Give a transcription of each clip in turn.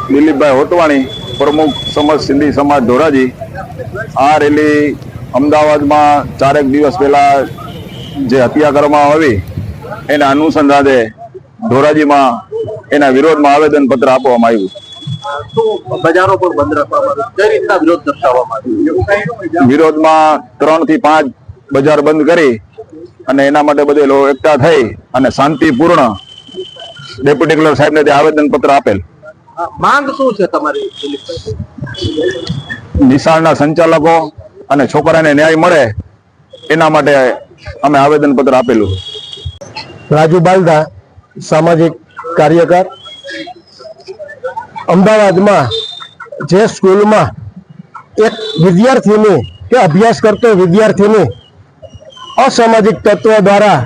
દિલીપભાઈ હોટવાણી, પ્રમુખ સમાજ સિંધી સમાજ ધોરાજી। આ રેલી અમદાવાદમાં 4 દિવસ પહેલા જે હત્યા કરવામાં આવી એના અનુસંધાને ધોરાજીમાં એના વિરોધમાં આવેદન પત્ર આપવામાં આવ્યું। બજારો પણ બંધ રાખવામાં આવ્યા, કઈ રીતના વિરોધ દર્શાવવામાં આવ્યો? વિરોધમાં 3 થી 5 બજાર બંધ કરી અને એના માટે બધે લોકો એકઠા થઈ અને શાંતિપૂર્ણ ડેપ્યુટી કલેક્ટર સાહેબને આવેદન પત્ર આપેલ। માંગ શું છે તમારી? નિશાળના સંચાલકો અને છોકરાને ન્યાય મળે એના માટે અમે આવેદન પત્ર આપેલું। રાજુ બાલદા, સામાજિક કાર્યકર। અમદાવાદમાં જે સ્કૂલમાં એક વિદ્યાર્થીની કે અભ્યાસ કરતો વિદ્યાર્થીની અસામાજિક તત્વો દ્વારા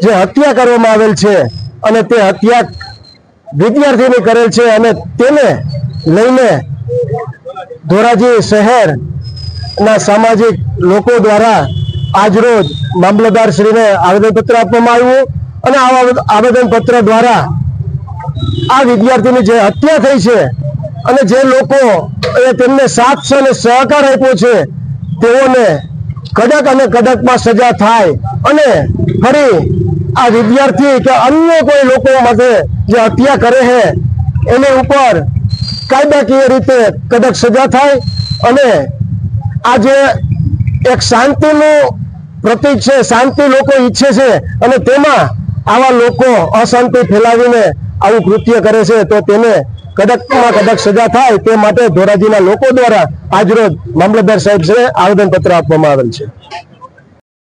જે હત્યા કરવામાં આવેલ છે અને તે હત્યા વિદ્યાર્થીની કરેલ છે અને તેને લઈને ધોરાજી શહેરના સામાજિક લોકો દ્વારા આજરોજ મામલતદારશ્રીને આવેદનપત્ર આપવામાં આવ્યું અને આ આવેદનપત્ર દ્વારા આ વિદ્યાર્થીની જે હત્યા થઈ છે અને જે લોકો તેમને સાથ અને સહકાર આપ્યો છે તેઓને કડક અને કડકમાં સજા થાય અને ફરી આ વિદ્યાર્થી કે અન્ય કોઈ લોકો માટે જે હત્યા કરે છે એની ઉપર કાયદાકીય રીતે કડક સજા થાય અને આ જે એક શાંતિનું પ્રતીક છે, શાંતિ લોકો ઈચ્છે છે અને તેમાં આવા લોકો અશાંતિ ફેલાવીને આવું કૃત્ય કરે છે તો તેને કડકમાં કડક સજા થાય તે માટે ધોરાજીના લોકો દ્વારા આજરોજ મામલતદાર સાહેબ છે આવેદનપત્ર આપવામાં આવેલ છે।